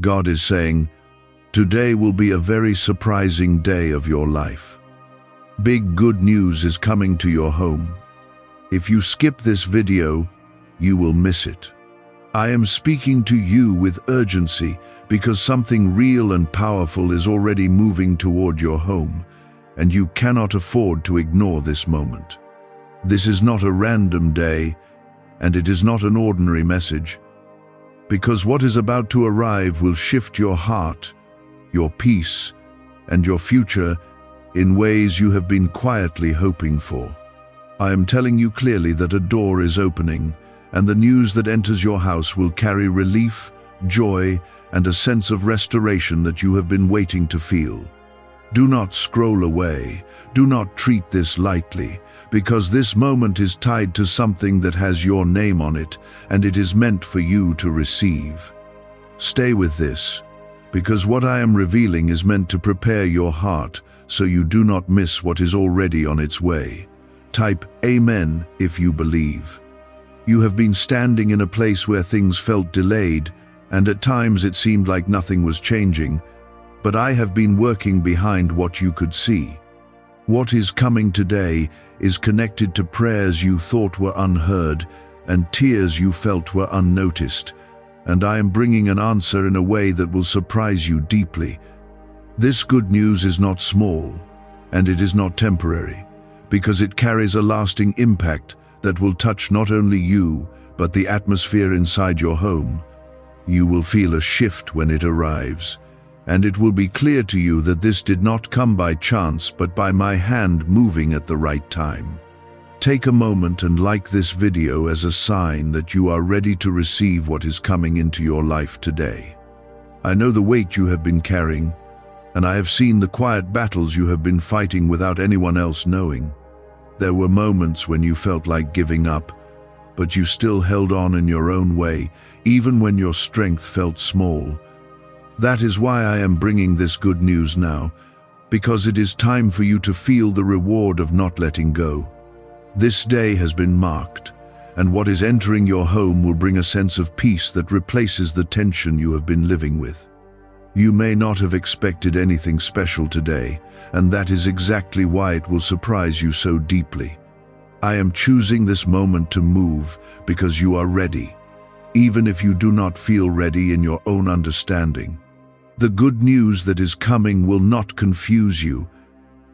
God is saying, today will be a very surprising day of your life. Big good news is coming to your home. If you skip this video, you will miss it. I am speaking to you with urgency because something real and powerful is already moving toward your home, and you cannot afford to ignore this moment. This is not a random day, and it is not an ordinary message, because what is about to arrive will shift your heart, your peace, and your future in ways you have been quietly hoping for. I am telling you clearly that a door is opening, and the news that enters your house will carry relief, joy, and a sense of restoration that you have been waiting to feel. Do not scroll away. Do not treat this lightly, because this moment is tied to something that has your name on it, and it is meant for you to receive. Stay with this, because what I am revealing is meant to prepare your heart so you do not miss what is already on its way. Type Amen if you believe. You have been standing in a place where things felt delayed, and at times it seemed like nothing was changing, but I have been working behind what you could see. What is coming today is connected to prayers you thought were unheard and tears you felt were unnoticed, and I am bringing an answer in a way that will surprise you deeply. This good news is not small, and it is not temporary, because it carries a lasting impact that will touch not only you, but the atmosphere inside your home. You will feel a shift when it arrives, and it will be clear to you that this did not come by chance, but by my hand moving at the right time. Take a moment and like this video as a sign that you are ready to receive what is coming into your life today. I know the weight you have been carrying, and I have seen the quiet battles you have been fighting without anyone else knowing. There were moments when you felt like giving up, but you still held on in your own way, even when your strength felt small. That is why I am bringing this good news now, because it is time for you to feel the reward of not letting go. This day has been marked, and what is entering your home will bring a sense of peace that replaces the tension you have been living with. You may not have expected anything special today, and that is exactly why it will surprise you so deeply. I am choosing this moment to move because you are ready, even if you do not feel ready in your own understanding. The good news that is coming will not confuse you,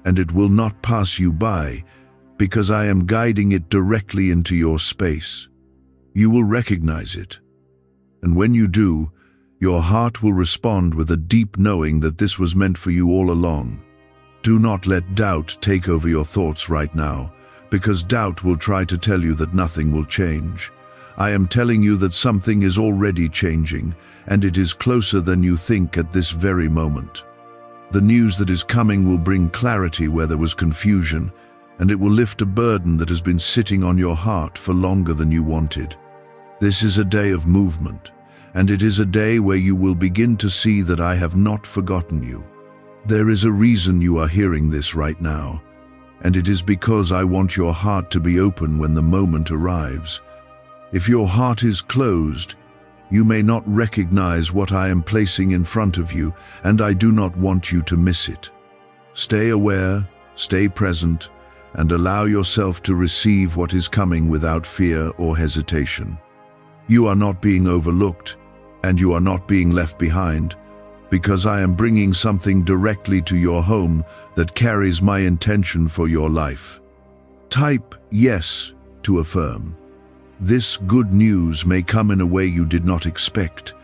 and it will not pass you by, because I am guiding it directly into your space. You will recognize it, and when you do, your heart will respond with a deep knowing that this was meant for you all along. Do not let doubt take over your thoughts right now, because doubt will try to tell you that nothing will change. I am telling you that something is already changing, and it is closer than you think at this very moment. The news that is coming will bring clarity where there was confusion, and it will lift a burden that has been sitting on your heart for longer than you wanted. This is a day of movement, and it is a day where you will begin to see that I have not forgotten you. There is a reason you are hearing this right now, and it is because I want your heart to be open when the moment arrives. If your heart is closed, you may not recognize what I am placing in front of you, and I do not want you to miss it. Stay aware, stay present, and allow yourself to receive what is coming without fear or hesitation. You are not being overlooked, and you are not being left behind, because I am bringing something directly to your home that carries my intention for your life. Type yes to affirm. This good news may come in a way you did not expect,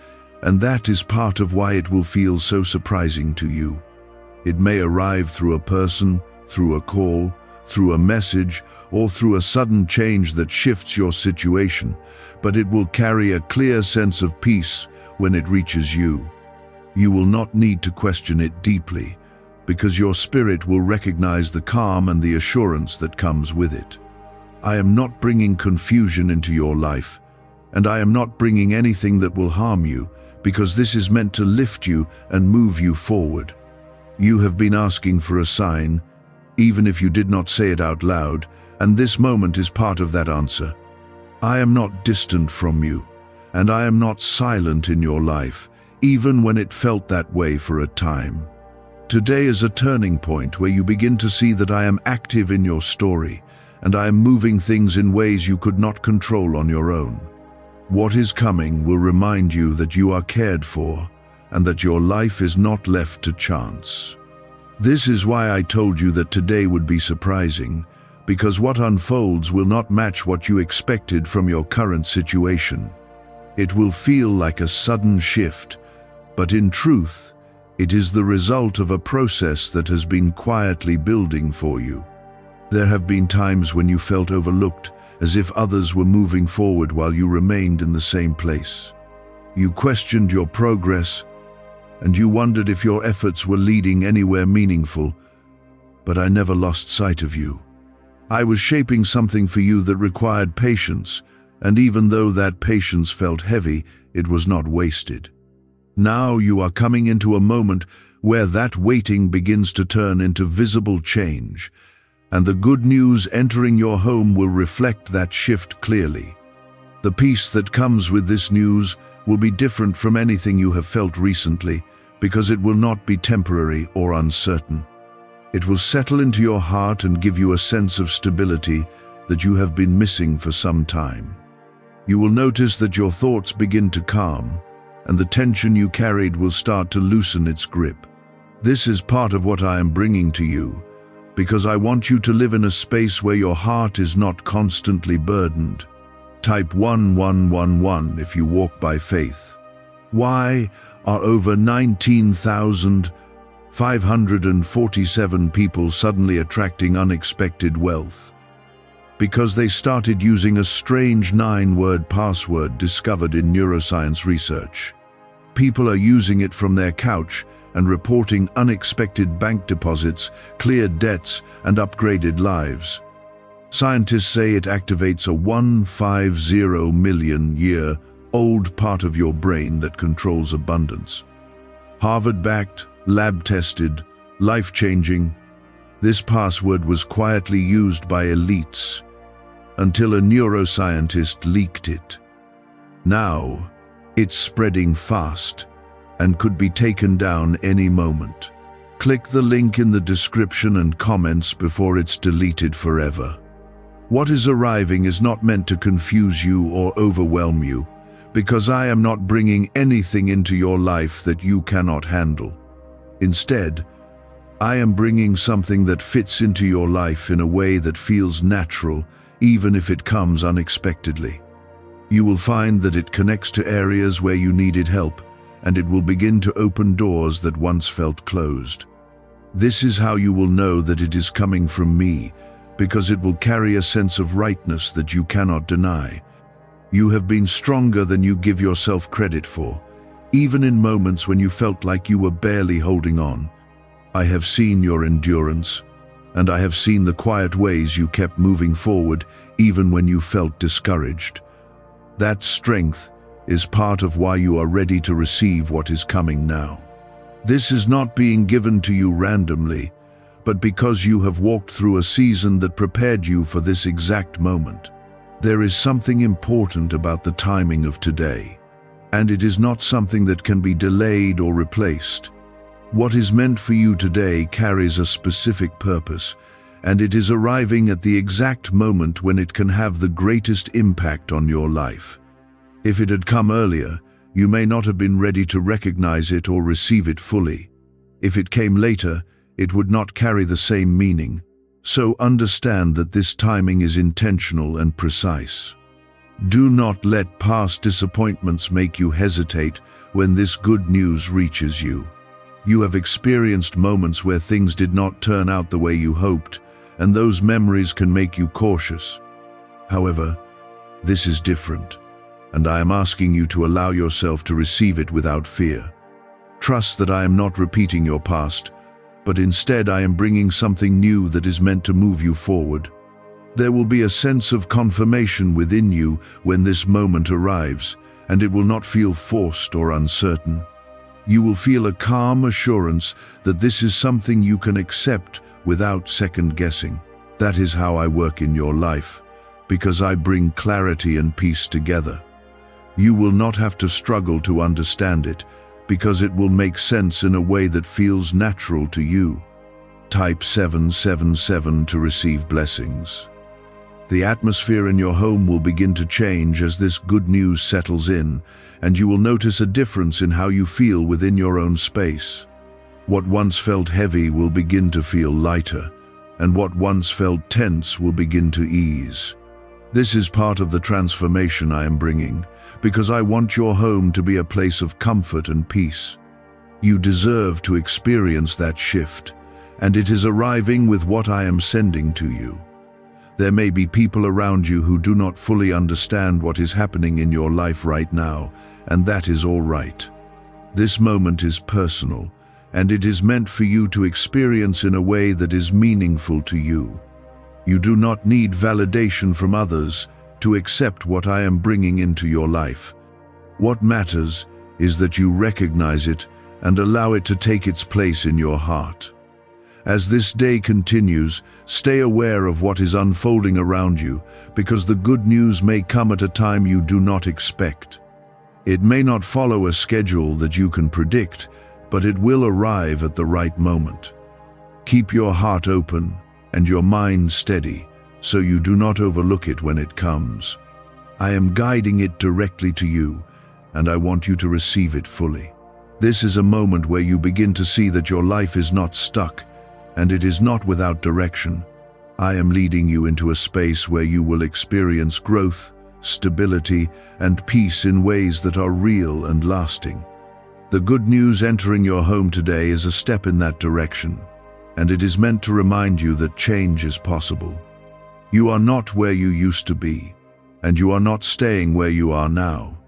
and that is part of why it will feel so surprising to you. It may arrive through a person, through a call, through a message, or through a sudden change that shifts your situation, but it will carry a clear sense of peace when it reaches you. You will not need to question it deeply, because your spirit will recognize the calm and the assurance that comes with it. I am not bringing confusion into your life, and I am not bringing anything that will harm you, because this is meant to lift you and move you forward. You have been asking for a sign, even if you did not say it out loud, and this moment is part of that answer. I am not distant from you, and I am not silent in your life, even when it felt that way for a time. Today is a turning point where you begin to see that I am active in your story, and I am moving things in ways you could not control on your own. What is coming will remind you that you are cared for, and that your life is not left to chance. This is why I told you that today would be surprising, because what unfolds will not match what you expected from your current situation. It will feel like a sudden shift, but in truth, it is the result of a process that has been quietly building for you. There have been times when you felt overlooked, as if others were moving forward while you remained in the same place. You questioned your progress, and you wondered if your efforts were leading anywhere meaningful, but I never lost sight of you. I was shaping something for you that required patience, and even though that patience felt heavy, it was not wasted. Now you are coming into a moment where that waiting begins to turn into visible change, and the good news entering your home will reflect that shift clearly. The peace that comes with this news will be different from anything you have felt recently, because it will not be temporary or uncertain. It will settle into your heart and give you a sense of stability that you have been missing for some time. You will notice that your thoughts begin to calm, and the tension you carried will start to loosen its grip. This is part of what I am bringing to you, because I want you to live in a space where your heart is not constantly burdened. Type 1111 if you walk by faith. Why are over 19,547 people suddenly attracting unexpected wealth? Because they started using a strange 9-word password discovered in neuroscience research. People are using it from their couch and reporting unexpected bank deposits, cleared debts, and upgraded lives. Scientists say it activates a 150 million year old part of your brain that controls abundance. Harvard-backed, lab-tested, life-changing, this password was quietly used by elites until a neuroscientist leaked it. Now, it's spreading fast and could be taken down any moment. Click the link in the description and comments before it's deleted forever. What is arriving is not meant to confuse you or overwhelm you, because I am not bringing anything into your life that you cannot handle. Instead, I am bringing something that fits into your life in a way that feels natural, even if it comes unexpectedly. You will find that it connects to areas where you needed help, and it will begin to open doors that once felt closed. This is how you will know that it is coming from me, because it will carry a sense of rightness that you cannot deny. You have been stronger than you give yourself credit for, even in moments when you felt like you were barely holding on. I have seen your endurance, and I have seen the quiet ways you kept moving forward even when you felt discouraged. That strength is part of why you are ready to receive what is coming now. This is not being given to you randomly, but because you have walked through a season that prepared you for this exact moment. There is something important about the timing of today, and it is not something that can be delayed or replaced. What is meant for you today carries a specific purpose, and it is arriving at the exact moment when it can have the greatest impact on your life. If it had come earlier, you may not have been ready to recognize it or receive it fully. If it came later, it would not carry the same meaning. So understand that this timing is intentional and precise. Do not let past disappointments make you hesitate when this good news reaches you. You have experienced moments where things did not turn out the way you hoped, and those memories can make you cautious. However, this is different, and I am asking you to allow yourself to receive it without fear. Trust that I am not repeating your past, but instead I am bringing something new that is meant to move you forward. There will be a sense of confirmation within you when this moment arrives, and it will not feel forced or uncertain. You will feel a calm assurance that this is something you can accept without second guessing. That is how I work in your life, because I bring clarity and peace together. You will not have to struggle to understand it, because it will make sense in a way that feels natural to you. Type 777 to receive blessings. The atmosphere in your home will begin to change as this good news settles in, and you will notice a difference in how you feel within your own space. What once felt heavy will begin to feel lighter, and what once felt tense will begin to ease. This is part of the transformation I am bringing, because I want your home to be a place of comfort and peace. You deserve to experience that shift, and it is arriving with what I am sending to you. There may be people around you who do not fully understand what is happening in your life right now, and that is all right. This moment is personal, and it is meant for you to experience in a way that is meaningful to you. You do not need validation from others to accept what I am bringing into your life. What matters is that you recognize it and allow it to take its place in your heart. As this day continues, stay aware of what is unfolding around you, because the good news may come at a time you do not expect. It may not follow a schedule that you can predict, but it will arrive at the right moment. Keep your heart open and your mind steady, so you do not overlook it when it comes. I am guiding it directly to you, and I want you to receive it fully. This is a moment where you begin to see that your life is not stuck, and it is not without direction. I am leading you into a space where you will experience growth, stability, and peace in ways that are real and lasting. The good news entering your home today is a step in that direction, and it is meant to remind you that change is possible. You are not where you used to be, and you are not staying where you are now.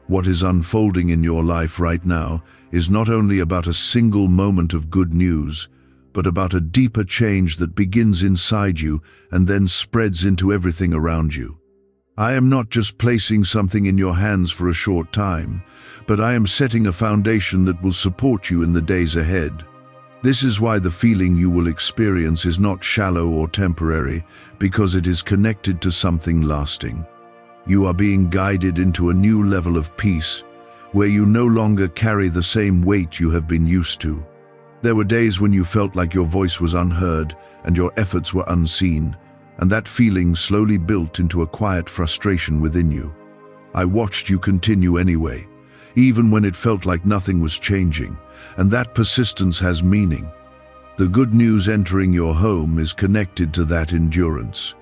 What is unfolding in your life right now is not only about a single moment of good news, but about a deeper change that begins inside you and then spreads into everything around you. I am not just placing something in your hands for a short time, but I am setting a foundation that will support you in the days ahead. This is why the feeling you will experience is not shallow or temporary, because it is connected to something lasting. You are being guided into a new level of peace, where you no longer carry the same weight you have been used to. There were days when you felt like your voice was unheard and your efforts were unseen, and that feeling slowly built into a quiet frustration within you. I watched you continue anyway, even when it felt like nothing was changing, and that persistence has meaning. The good news entering your home is connected to that endurance,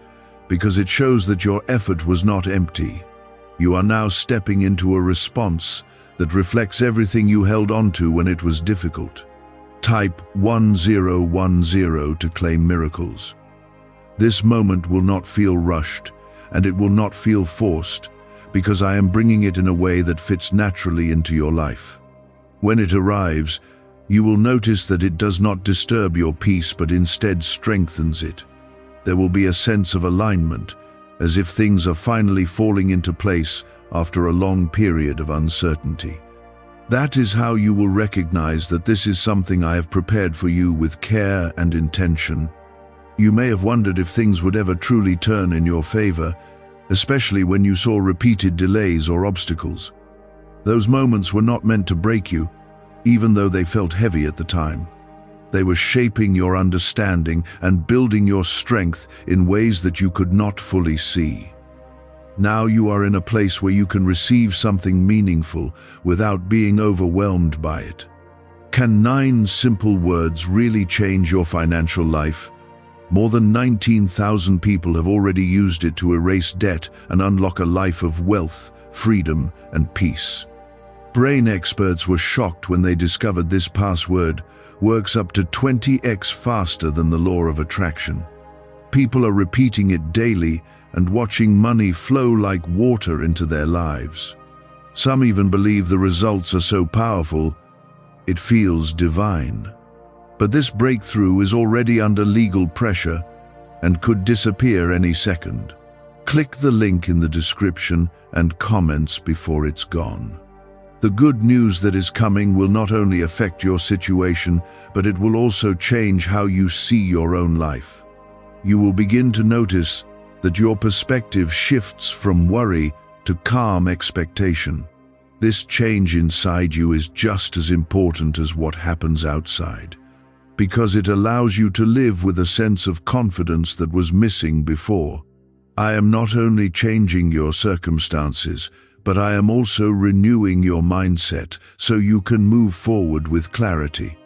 because it shows that your effort was not empty. You are now stepping into a response that reflects everything you held onto when it was difficult. Type 1010 to claim miracles. This moment will not feel rushed, and it will not feel forced, because I am bringing it in a way that fits naturally into your life. When it arrives, you will notice that it does not disturb your peace but instead strengthens it. There will be a sense of alignment, as if things are finally falling into place after a long period of uncertainty. That is how you will recognize that this is something I have prepared for you with care and intention. You may have wondered if things would ever truly turn in your favor, especially when you saw repeated delays or obstacles. Those moments were not meant to break you, even though they felt heavy at the time. They were shaping your understanding and building your strength in ways that you could not fully see. Now you are in a place where you can receive something meaningful without being overwhelmed by it. Can 9 simple words really change your financial life? More than 19,000 people have already used it to erase debt and unlock a life of wealth, freedom, and peace. Brain experts were shocked when they discovered this password works up to 20x faster than the law of attraction. People are repeating it daily and watching money flow like water into their lives. Some even believe the results are so powerful, it feels divine. But this breakthrough is already under legal pressure and could disappear any second. Click the link in the description and comments before it's gone. The good news that is coming will not only affect your situation, but it will also change how you see your own life. You will begin to notice that your perspective shifts from worry to calm expectation. This change inside you is just as important as what happens outside, because it allows you to live with a sense of confidence that was missing before. I am not only changing your circumstances, but I am also renewing your mindset so you can move forward with clarity.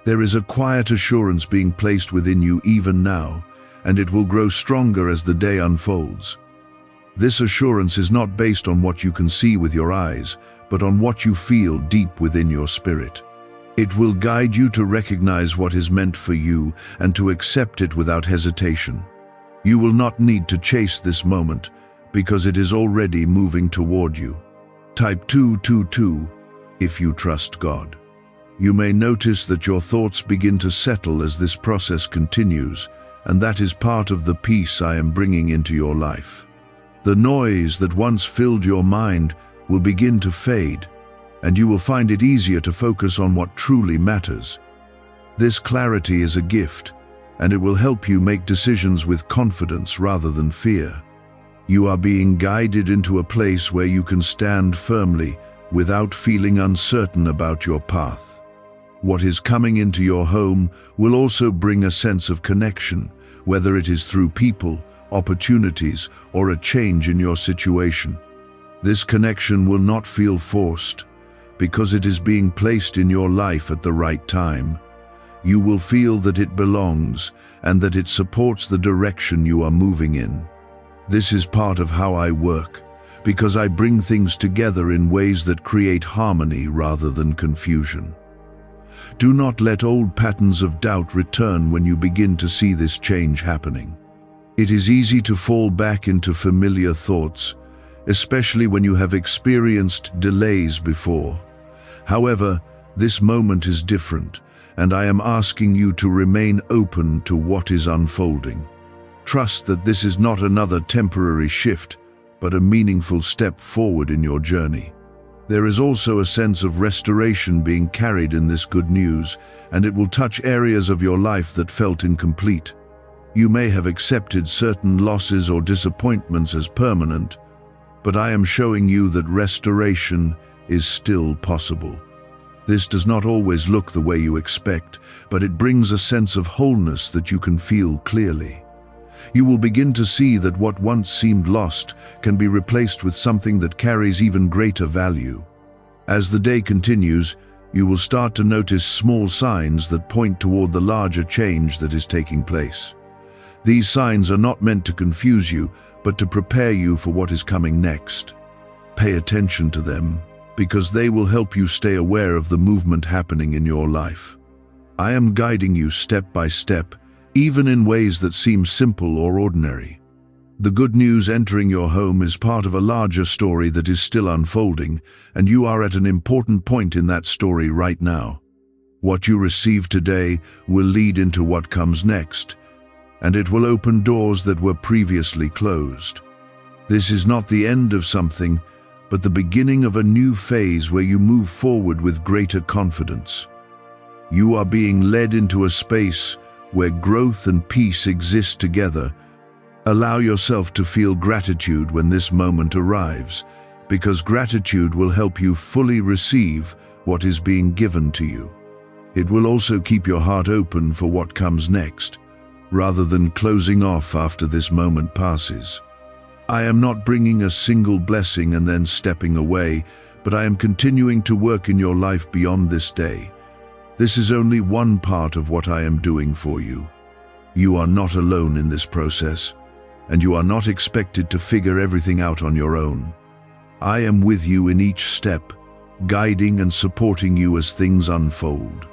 There is a quiet assurance being placed within you even now, and it will grow stronger as the day unfolds. This assurance is not based on what you can see with your eyes, but on what you feel deep within your spirit. It will guide you to recognize what is meant for you and to accept it without hesitation. You will not need to chase this moment because it is already moving toward you. Type 222 if you trust God. You may notice that your thoughts begin to settle as this process continues, and that is part of the peace I am bringing into your life. The noise that once filled your mind will begin to fade, and you will find it easier to focus on what truly matters. This clarity is a gift, and it will help you make decisions with confidence rather than fear. You are being guided into a place where you can stand firmly without feeling uncertain about your path. What is coming into your home will also bring a sense of connection, whether it is through people, opportunities, or a change in your situation. This connection will not feel forced, because it is being placed in your life at the right time. You will feel that it belongs and that it supports the direction you are moving in. This is part of how I work, because I bring things together in ways that create harmony rather than confusion. Do not let old patterns of doubt return when you begin to see this change happening. It is easy to fall back into familiar thoughts, especially when you have experienced delays before. However, this moment is different, and I am asking you to remain open to what is unfolding. Trust that this is not another temporary shift, but a meaningful step forward in your journey. There is also a sense of restoration being carried in this good news, and it will touch areas of your life that felt incomplete. You may have accepted certain losses or disappointments as permanent, but I am showing you that restoration is still possible. This does not always look the way you expect, but it brings a sense of wholeness that you can feel clearly. You will begin to see that what once seemed lost can be replaced with something that carries even greater value. As the day continues, you will start to notice small signs that point toward the larger change that is taking place. These signs are not meant to confuse you, but to prepare you for what is coming next. Pay attention to them, because they will help you stay aware of the movement happening in your life. I am guiding you step by step, even in ways that seem simple or ordinary. The good news entering your home is part of a larger story that is still unfolding, and you are at an important point in that story right now. What you receive today will lead into what comes next, and it will open doors that were previously closed. This is not the end of something, but the beginning of a new phase where you move forward with greater confidence. You are being led into a space where growth and peace exist together. Allow yourself to feel gratitude when this moment arrives, because gratitude will help you fully receive what is being given to you. It will also keep your heart open for what comes next, rather than closing off after this moment passes. I am not bringing a single blessing and then stepping away, but I am continuing to work in your life beyond this day. This is only one part of what I am doing for you. You are not alone in this process, and you are not expected to figure everything out on your own. I am with you in each step, guiding and supporting you as things unfold.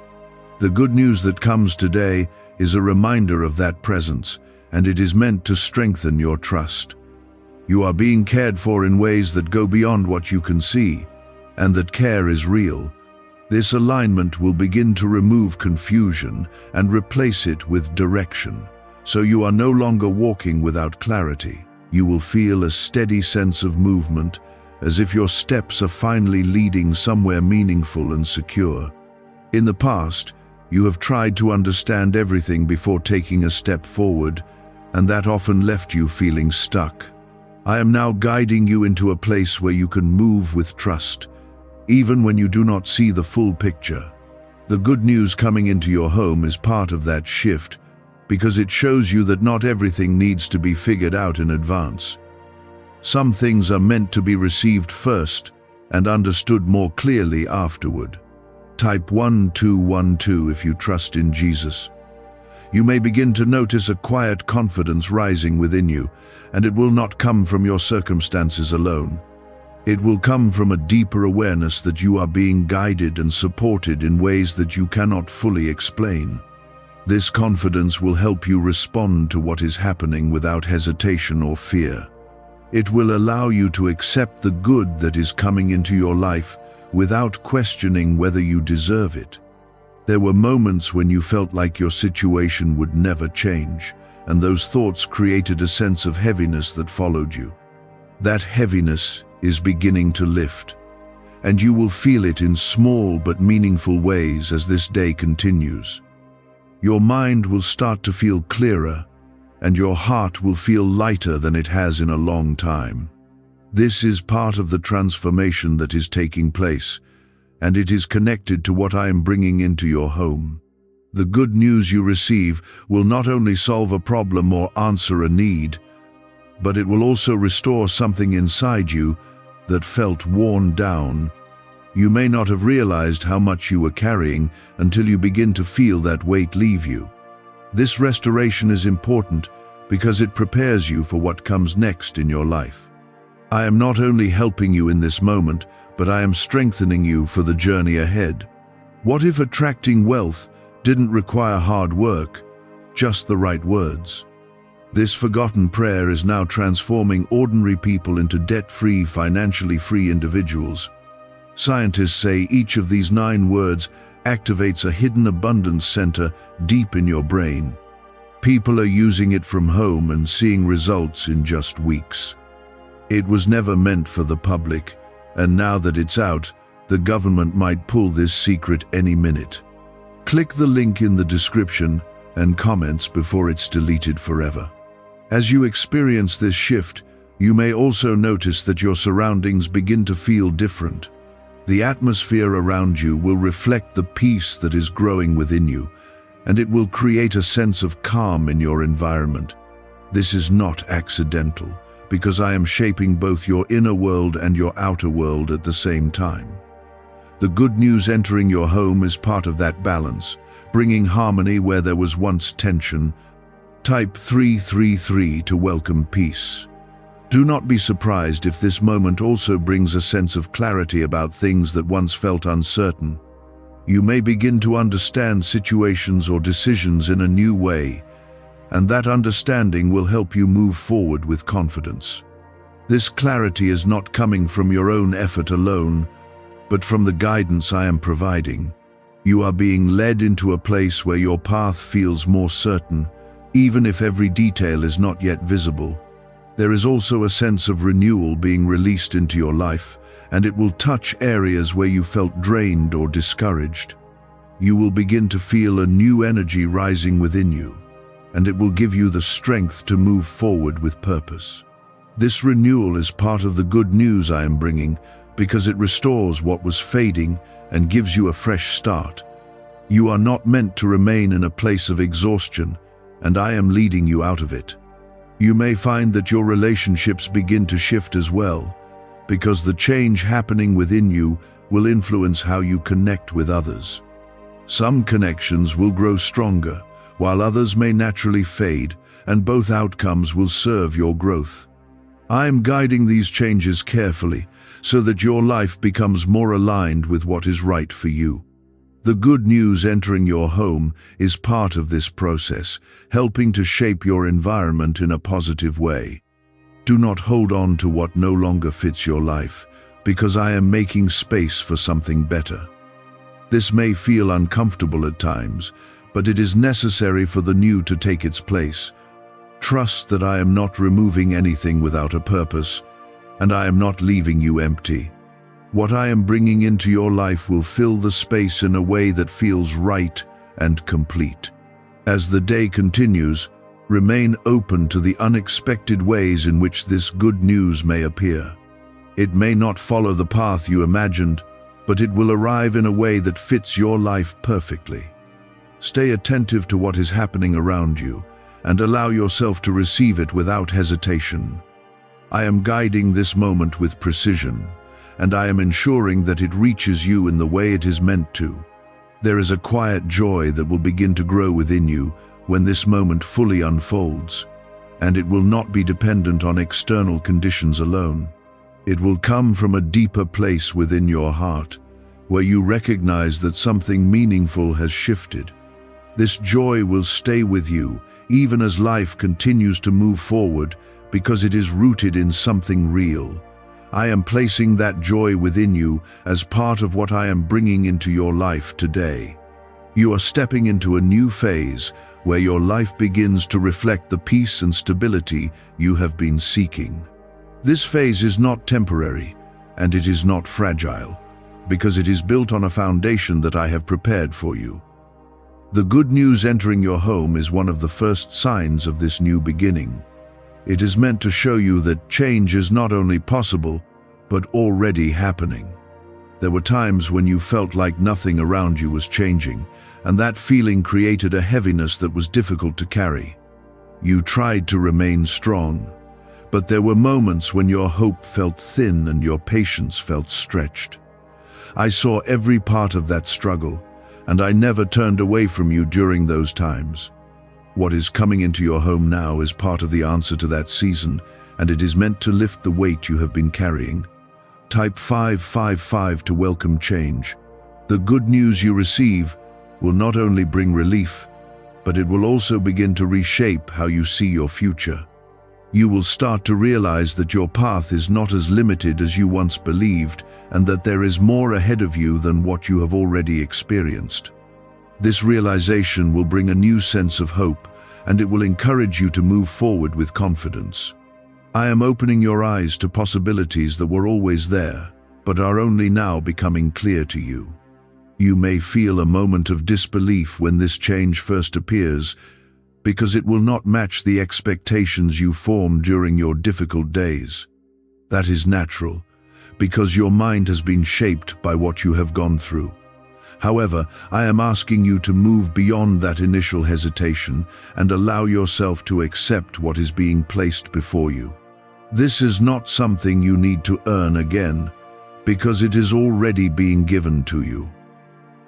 The good news that comes today is a reminder of that presence, and it is meant to strengthen your trust. You are being cared for in ways that go beyond what you can see, and that care is real. This alignment will begin to remove confusion and replace it with direction. So you are no longer walking without clarity. You will feel a steady sense of movement, as if your steps are finally leading somewhere meaningful and secure. In the past, you have tried to understand everything before taking a step forward, and that often left you feeling stuck. I am now guiding you into a place where you can move with trust, even when you do not see the full picture. The good news coming into your home is part of that shift, because it shows you that not everything needs to be figured out in advance. Some things are meant to be received first and understood more clearly afterward. Type 1212 if you trust in Jesus. You may begin to notice a quiet confidence rising within you, and it will not come from your circumstances alone. It will come from a deeper awareness that you are being guided and supported in ways that you cannot fully explain. This confidence will help you respond to what is happening without hesitation or fear. It will allow you to accept the good that is coming into your life without questioning whether you deserve it. There were moments when you felt like your situation would never change, and those thoughts created a sense of heaviness that followed you. That heaviness is beginning to lift, and you will feel it in small but meaningful ways as this day continues. Your mind will start to feel clearer, and your heart will feel lighter than it has in a long time. This is part of the transformation that is taking place, and it is connected to what I am bringing into your home. The good news you receive will not only solve a problem or answer a need, but it will also restore something inside you that felt worn down. You may not have realized how much you were carrying until you begin to feel that weight leave you. This restoration is important because it prepares you for what comes next in your life. I am not only helping you in this moment, but I am strengthening you for the journey ahead. What if attracting wealth didn't require hard work, just the right words? This forgotten prayer is now transforming ordinary people into debt-free, financially free individuals. Scientists say each of these 9 words activates a hidden abundance center deep in your brain. People are using it from home and seeing results in just weeks. It was never meant for the public, and now that it's out, the government might pull this secret any minute. Click the link in the description and comments before it's deleted forever. As you experience this shift, you may also notice that your surroundings begin to feel different. The atmosphere around you will reflect the peace that is growing within you, and it will create a sense of calm in your environment. This is not accidental, because I am shaping both your inner world and your outer world at the same time. The good news entering your home is part of that balance, bringing harmony where there was once tension. Type 333 to welcome peace. Do not be surprised if this moment also brings a sense of clarity about things that once felt uncertain. You may begin to understand situations or decisions in a new way, and that understanding will help you move forward with confidence. This clarity is not coming from your own effort alone, but from the guidance I am providing. You are being led into a place where your path feels more certain, even if every detail is not yet visible. There is also a sense of renewal being released into your life, and it will touch areas where you felt drained or discouraged. You will begin to feel a new energy rising within you, and it will give you the strength to move forward with purpose. This renewal is part of the good news I am bringing, because it restores what was fading and gives you a fresh start. You are not meant to remain in a place of exhaustion, and I am leading you out of it. You may find that your relationships begin to shift as well, because the change happening within you will influence how you connect with others. Some connections will grow stronger, while others may naturally fade, and both outcomes will serve your growth. I am guiding these changes carefully, so that your life becomes more aligned with what is right for you. The good news entering your home is part of this process, helping to shape your environment in a positive way. Do not hold on to what no longer fits your life, because I am making space for something better. This may feel uncomfortable at times, but it is necessary for the new to take its place. Trust that I am not removing anything without a purpose, and I am not leaving you empty. What I am bringing into your life will fill the space in a way that feels right and complete. As the day continues, remain open to the unexpected ways in which this good news may appear. It may not follow the path you imagined, but it will arrive in a way that fits your life perfectly. Stay attentive to what is happening around you and allow yourself to receive it without hesitation. I am guiding this moment with precision, and I am ensuring that it reaches you in the way it is meant to. There is a quiet joy that will begin to grow within you when this moment fully unfolds, and it will not be dependent on external conditions alone. It will come from a deeper place within your heart, where you recognize that something meaningful has shifted. This joy will stay with you even as life continues to move forward because it is rooted in something real. I am placing that joy within you as part of what I am bringing into your life today. You are stepping into a new phase where your life begins to reflect the peace and stability you have been seeking. This phase is not temporary, and it is not fragile, because it is built on a foundation that I have prepared for you. The good news entering your home is one of the first signs of this new beginning. It is meant to show you that change is not only possible, but already happening. There were times when you felt like nothing around you was changing, and that feeling created a heaviness that was difficult to carry. You tried to remain strong, but there were moments when your hope felt thin and your patience felt stretched. I saw every part of that struggle, and I never turned away from you during those times. What is coming into your home now is part of the answer to that season, and it is meant to lift the weight you have been carrying. Type 555 to welcome change. The good news you receive will not only bring relief, but it will also begin to reshape how you see your future. You will start to realize that your path is not as limited as you once believed, and that there is more ahead of you than what you have already experienced. This realization will bring a new sense of hope, and it will encourage you to move forward with confidence. I am opening your eyes to possibilities that were always there, but are only now becoming clear to you. You may feel a moment of disbelief when this change first appears, because it will not match the expectations you formed during your difficult days. That is natural, because your mind has been shaped by what you have gone through. However, I am asking you to move beyond that initial hesitation and allow yourself to accept what is being placed before you. This is not something you need to earn again, because it is already being given to you.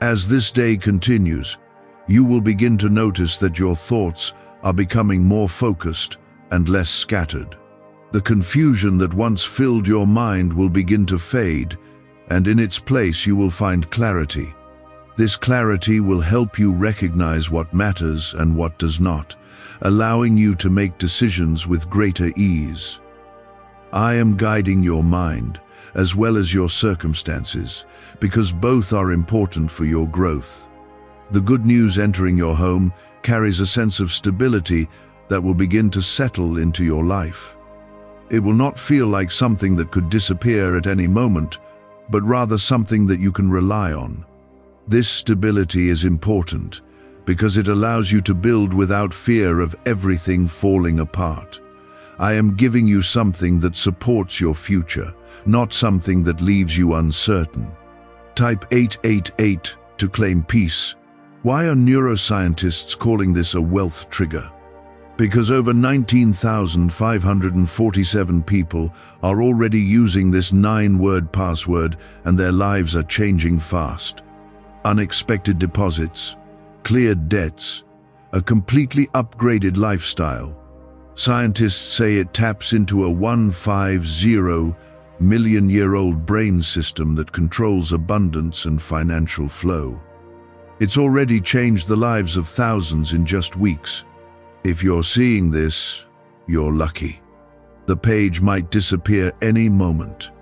As this day continues, you will begin to notice that your thoughts are becoming more focused and less scattered. The confusion that once filled your mind will begin to fade, and in its place you will find clarity. This clarity will help you recognize what matters and what does not, allowing you to make decisions with greater ease. I am guiding your mind, as well as your circumstances, because both are important for your growth. The good news entering your home carries a sense of stability that will begin to settle into your life. It will not feel like something that could disappear at any moment, but rather something that you can rely on. This stability is important because it allows you to build without fear of everything falling apart. I am giving you something that supports your future, not something that leaves you uncertain. Type 888 to claim peace. Why are neuroscientists calling this a wealth trigger? Because over 19,547 people are already using this 9-word password, and their lives are changing fast. Unexpected deposits, cleared debts, a completely upgraded lifestyle. Scientists say it taps into a 150-million-year-old brain system that controls abundance and financial flow. It's already changed the lives of thousands in just weeks. If you're seeing this, you're lucky. The page might disappear any moment.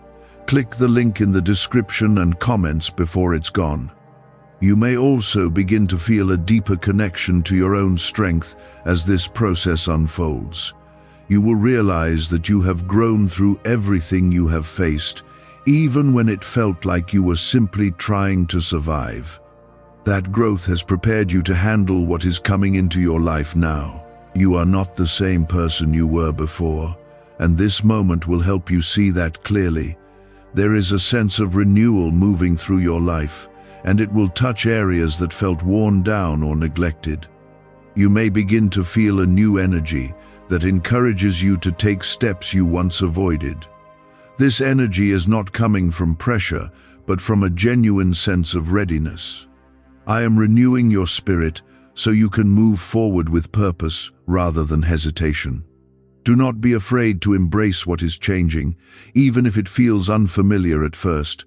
Click the link in the description and comments before it's gone. You may also begin to feel a deeper connection to your own strength as this process unfolds. You will realize that you have grown through everything you have faced, even when it felt like you were simply trying to survive. That growth has prepared you to handle what is coming into your life now. You are not the same person you were before, and this moment will help you see that clearly. There is a sense of renewal moving through your life, and it will touch areas that felt worn down or neglected. You may begin to feel a new energy that encourages you to take steps you once avoided. This energy is not coming from pressure, but from a genuine sense of readiness. I am renewing your spirit so you can move forward with purpose rather than hesitation. Do not be afraid to embrace what is changing, even if it feels unfamiliar at first.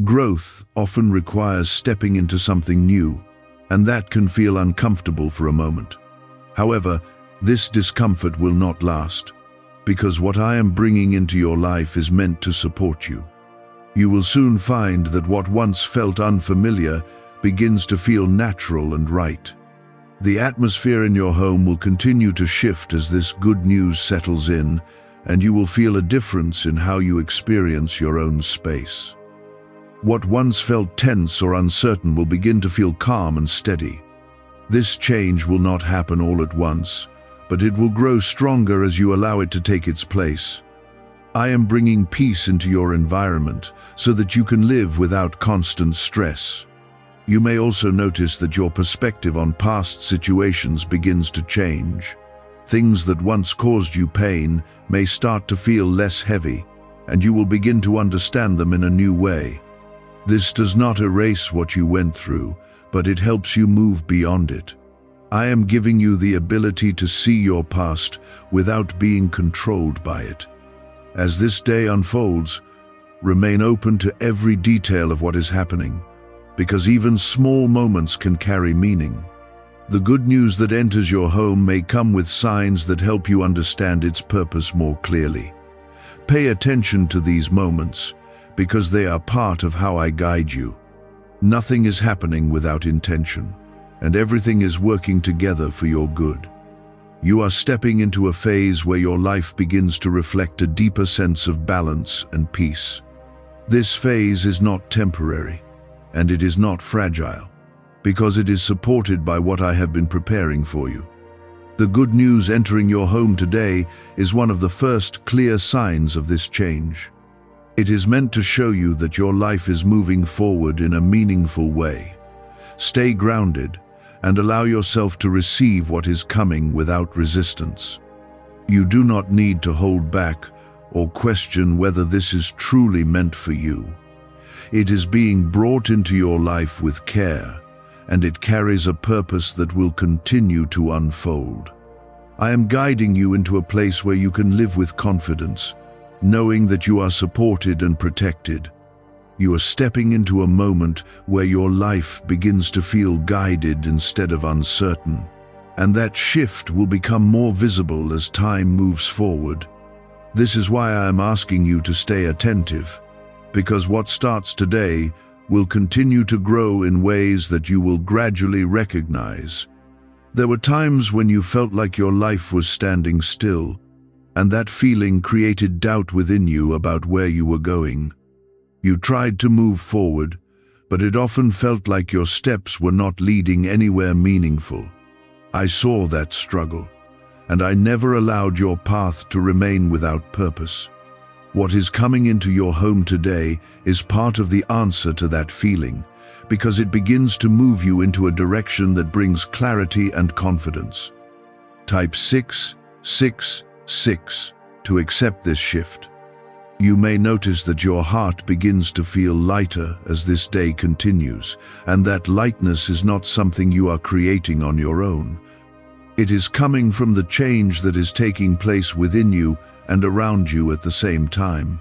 Growth often requires stepping into something new, and that can feel uncomfortable for a moment. However, this discomfort will not last, because what I am bringing into your life is meant to support you. You will soon find that what once felt unfamiliar begins to feel natural and right. The atmosphere in your home will continue to shift as this good news settles in, and you will feel a difference in how you experience your own space. What once felt tense or uncertain will begin to feel calm and steady. This change will not happen all at once, but it will grow stronger as you allow it to take its place. I am bringing peace into your environment so that you can live without constant stress. You may also notice that your perspective on past situations begins to change. Things that once caused you pain may start to feel less heavy, and you will begin to understand them in a new way. This does not erase what you went through, but it helps you move beyond it. I am giving you the ability to see your past without being controlled by it. As this day unfolds, remain open to every detail of what is happening, because even small moments can carry meaning. The good news that enters your home may come with signs that help you understand its purpose more clearly. Pay attention to these moments, because they are part of how I guide you. Nothing is happening without intention, and everything is working together for your good. You are stepping into a phase where your life begins to reflect a deeper sense of balance and peace. This phase is not temporary, and it is not fragile, because it is supported by what I have been preparing for you. The good news entering your home today is one of the first clear signs of this change. It is meant to show you that your life is moving forward in a meaningful way. Stay grounded and allow yourself to receive what is coming without resistance. You do not need to hold back or question whether this is truly meant for you. It is being brought into your life with care, and it carries a purpose that will continue to unfold. I am guiding you into a place where you can live with confidence, knowing that you are supported and protected. You are stepping into a moment where your life begins to feel guided instead of uncertain, and that shift will become more visible as time moves forward. This is why I am asking you to stay attentive, because what starts today will continue to grow in ways that you will gradually recognize. There were times when you felt like your life was standing still, and that feeling created doubt within you about where you were going. You tried to move forward, but it often felt like your steps were not leading anywhere meaningful. I saw that struggle, and I never allowed your path to remain without purpose. What is coming into your home today is part of the answer to that feeling, because it begins to move you into a direction that brings clarity and confidence. Type 666 to accept this shift. You may notice that your heart begins to feel lighter as this day continues, and that lightness is not something you are creating on your own. It is coming from the change that is taking place within you and around you at the same time.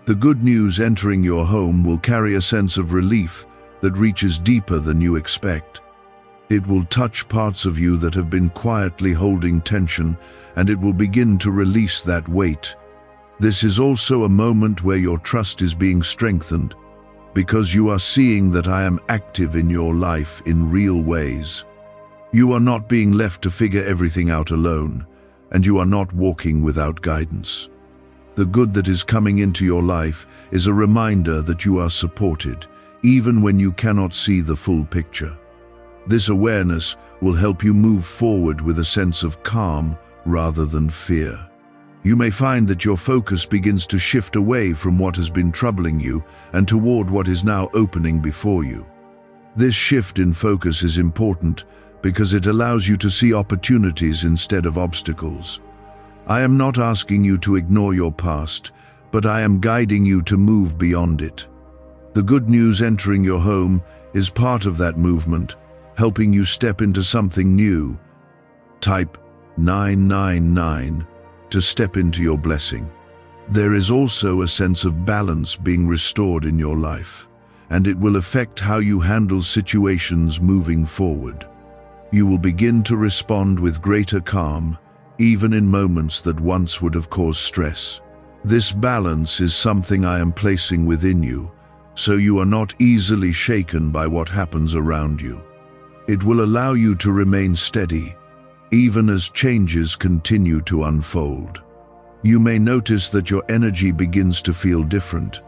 The good news entering your home will carry a sense of relief that reaches deeper than you expect. It will touch parts of you that have been quietly holding tension, and it will begin to release that weight. This is also a moment where your trust is being strengthened, because you are seeing that I am active in your life in real ways. You are not being left to figure everything out alone, and you are not walking without guidance. The good that is coming into your life is a reminder that you are supported, even when you cannot see the full picture. This awareness will help you move forward with a sense of calm rather than fear. You may find that your focus begins to shift away from what has been troubling you and toward what is now opening before you. This shift in focus is important because it allows you to see opportunities instead of obstacles. I am not asking you to ignore your past, but I am guiding you to move beyond it. The good news entering your home is part of that movement, helping you step into something new. Type 999 to step into your blessing. There is also a sense of balance being restored in your life, and it will affect how you handle situations moving forward. You will begin to respond with greater calm, even in moments that once would have caused stress. This balance is something I am placing within you, so you are not easily shaken by what happens around you. It will allow you to remain steady, even as changes continue to unfold. You may notice that your energy begins to feel different,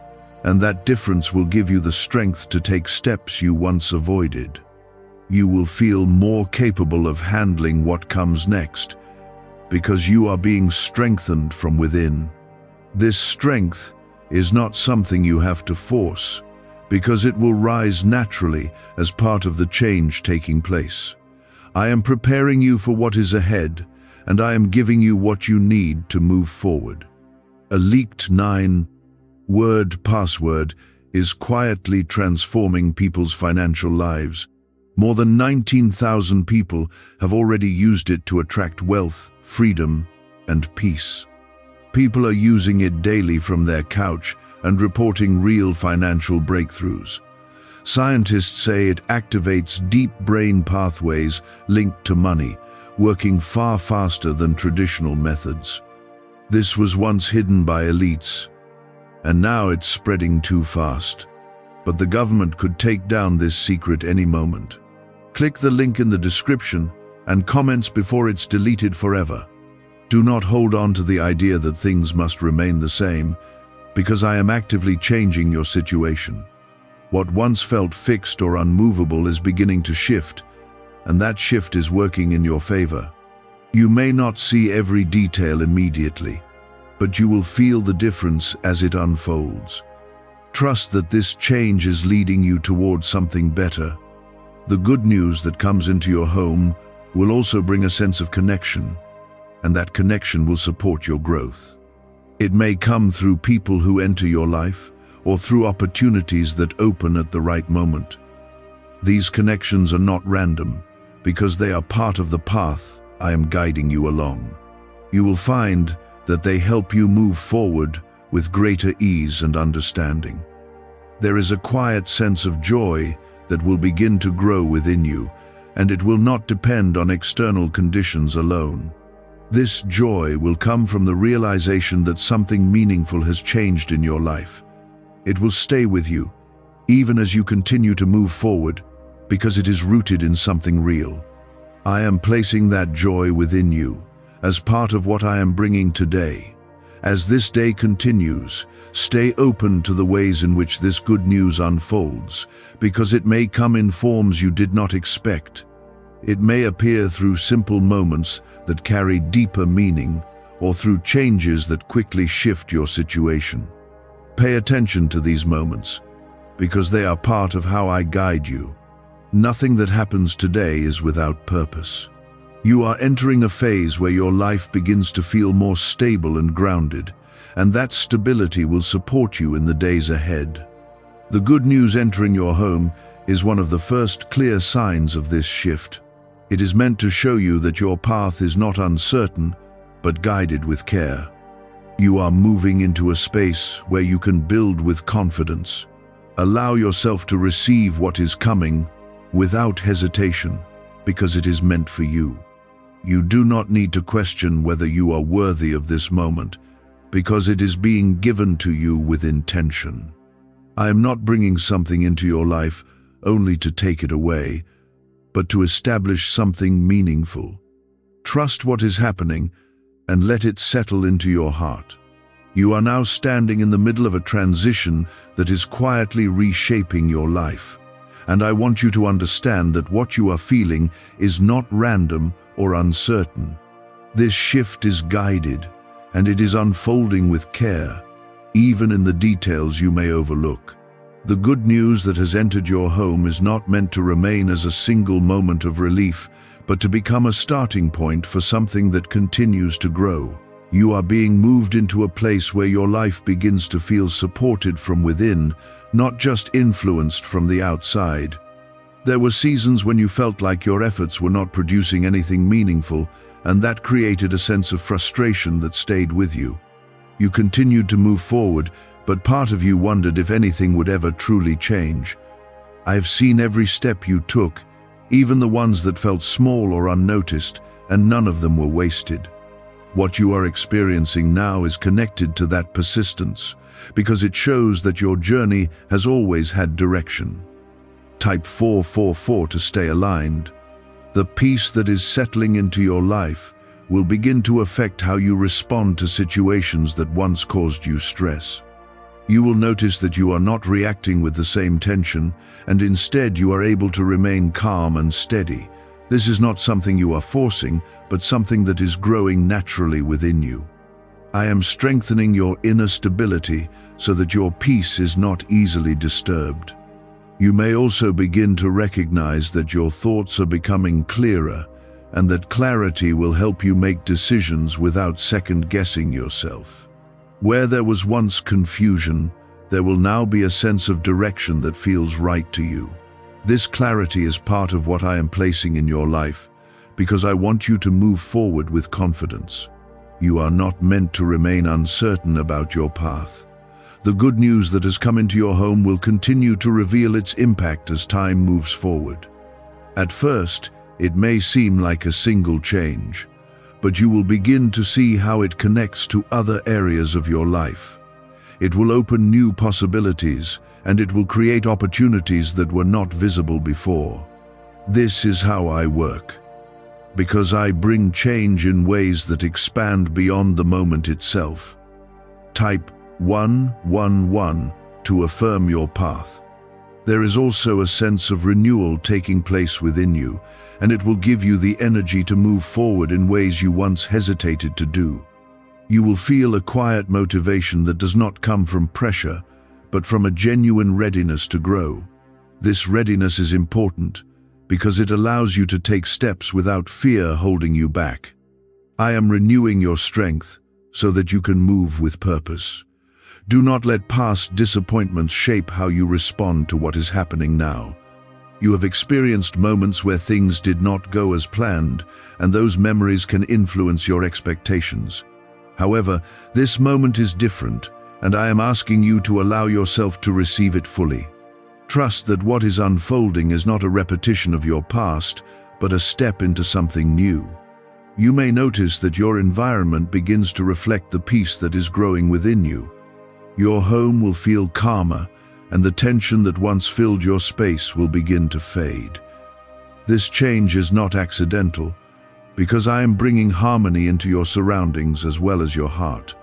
and that difference will give you the strength to take steps you once avoided. You will feel more capable of handling what comes next, because you are being strengthened from within. This strength is not something you have to force, because it will rise naturally as part of the change taking place. I am preparing you for what is ahead, and I am giving you what you need to move forward. A leaked 9-word password is quietly transforming people's financial lives. More than 19,000 people have already used it to attract wealth, freedom, and peace. People are using it daily from their couch and reporting real financial breakthroughs. Scientists say it activates deep brain pathways linked to money, working far faster than traditional methods. This was once hidden by elites, and now it's spreading too fast. But the government could take down this secret any moment. Click the link in the description and comments before it's deleted forever. Do not hold on to the idea that things must remain the same, because I am actively changing your situation. What once felt fixed or unmovable is beginning to shift, and that shift is working in your favor. You may not see every detail immediately, but you will feel the difference as it unfolds. Trust that this change is leading you towards something better. The good news that comes into your home will also bring a sense of connection, and that connection will support your growth. It may come through people who enter your life, or through opportunities that open at the right moment. These connections are not random, because they are part of the path I am guiding you along. You will find that they help you move forward with greater ease and understanding. There is a quiet sense of joy that will begin to grow within you, and it will not depend on external conditions alone. This joy will come from the realization that something meaningful has changed in your life. It will stay with you, even as you continue to move forward, because it is rooted in something real. I am placing that joy within you as part of what I am bringing today. As this day continues, stay open to the ways in which this good news unfolds, because it may come in forms you did not expect. It may appear through simple moments that carry deeper meaning, or through changes that quickly shift your situation. Pay attention to these moments, because they are part of how I guide you. Nothing that happens today is without purpose. You are entering a phase where your life begins to feel more stable and grounded, and that stability will support you in the days ahead. The good news entering your home is one of the first clear signs of this shift. It is meant to show you that your path is not uncertain, but guided with care. You are moving into a space where you can build with confidence. Allow yourself to receive what is coming without hesitation, because it is meant for you. You do not need to question whether you are worthy of this moment, because it is being given to you with intention. I am not bringing something into your life only to take it away, but to establish something meaningful. Trust what is happening and let it settle into your heart. You are now standing in the middle of a transition that is quietly reshaping your life. And I want you to understand that what you are feeling is not random or uncertain. This shift is guided, and it is unfolding with care, even in the details you may overlook. The good news that has entered your home is not meant to remain as a single moment of relief, but to become a starting point for something that continues to grow. You are being moved into a place where your life begins to feel supported from within, not just influenced from the outside. There were seasons when you felt like your efforts were not producing anything meaningful, and that created a sense of frustration that stayed with you. You continued to move forward, but part of you wondered if anything would ever truly change. I have seen every step you took, even the ones that felt small or unnoticed, and none of them were wasted. What you are experiencing now is connected to that persistence, because it shows that your journey has always had direction. Type 444 to stay aligned. The peace that is settling into your life will begin to affect how you respond to situations that once caused you stress. You will notice that you are not reacting with the same tension, and instead you are able to remain calm and steady. This is not something you are forcing, but something that is growing naturally within you. I am strengthening your inner stability so that your peace is not easily disturbed. You may also begin to recognize that your thoughts are becoming clearer, and that clarity will help you make decisions without second-guessing yourself. Where there was once confusion, there will now be a sense of direction that feels right to you. This clarity is part of what I am placing in your life, because I want you to move forward with confidence. You are not meant to remain uncertain about your path. The good news that has come into your home will continue to reveal its impact as time moves forward. At first, it may seem like a single change, but you will begin to see how it connects to other areas of your life. It will open new possibilities, and it will create opportunities that were not visible before. This is how I work, because I bring change in ways that expand beyond the moment itself. Type 111 to affirm your path. There is also a sense of renewal taking place within you, and it will give you the energy to move forward in ways you once hesitated to do. You will feel a quiet motivation that does not come from pressure, but from a genuine readiness to grow. This readiness is important because it allows you to take steps without fear holding you back. I am renewing your strength so that you can move with purpose. Do not let past disappointments shape how you respond to what is happening now. You have experienced moments where things did not go as planned, and those memories can influence your expectations. However, this moment is different, and I am asking you to allow yourself to receive it fully. Trust that what is unfolding is not a repetition of your past, but a step into something new. You may notice that your environment begins to reflect the peace that is growing within you. Your home will feel calmer, and the tension that once filled your space will begin to fade. This change is not accidental, because I am bringing harmony into your surroundings as well as your heart.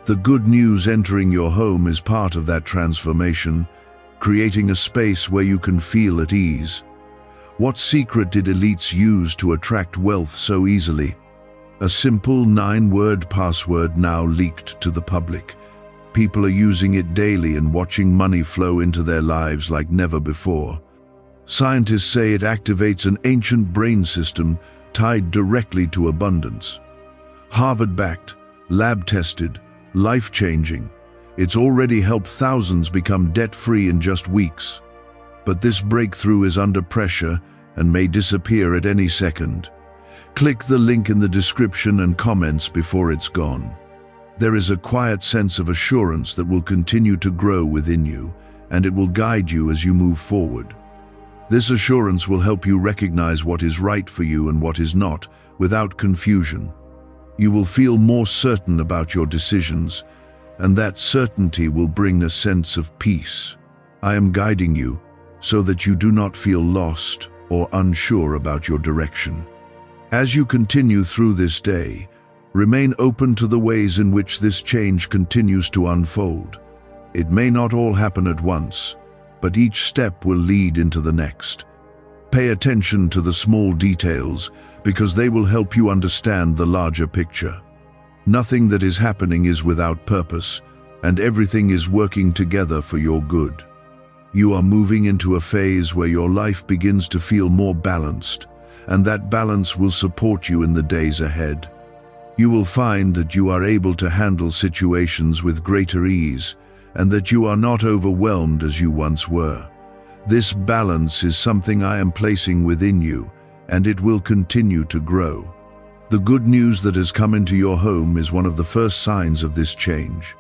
The good news entering your home is part of that transformation, creating a space where you can feel at ease. What secret did elites use to attract wealth so easily? A simple 9-word password now leaked to the public. People are using it daily and watching money flow into their lives like never before. Scientists say it activates an ancient brain system tied directly to abundance. Harvard-backed, lab-tested, life-changing. It's already helped thousands become debt-free in just weeks. But this breakthrough is under pressure and may disappear at any second. Click the link in the description and comments before it's gone. There is a quiet sense of assurance that will continue to grow within you, and it will guide you as you move forward. This assurance will help you recognize what is right for you and what is not, without confusion. You will feel more certain about your decisions, and that certainty will bring a sense of peace. I am guiding you so that you do not feel lost or unsure about your direction. As you continue through this day, remain open to the ways in which this change continues to unfold. It may not all happen at once, but each step will lead into the next. Pay attention to the small details because they will help you understand the larger picture. Nothing that is happening is without purpose, and everything is working together for your good. You are moving into a phase where your life begins to feel more balanced, and that balance will support you in the days ahead. You will find that you are able to handle situations with greater ease, and that you are not overwhelmed as you once were. This balance is something I am placing within you, and it will continue to grow. The good news that has come into your home is one of the first signs of this change.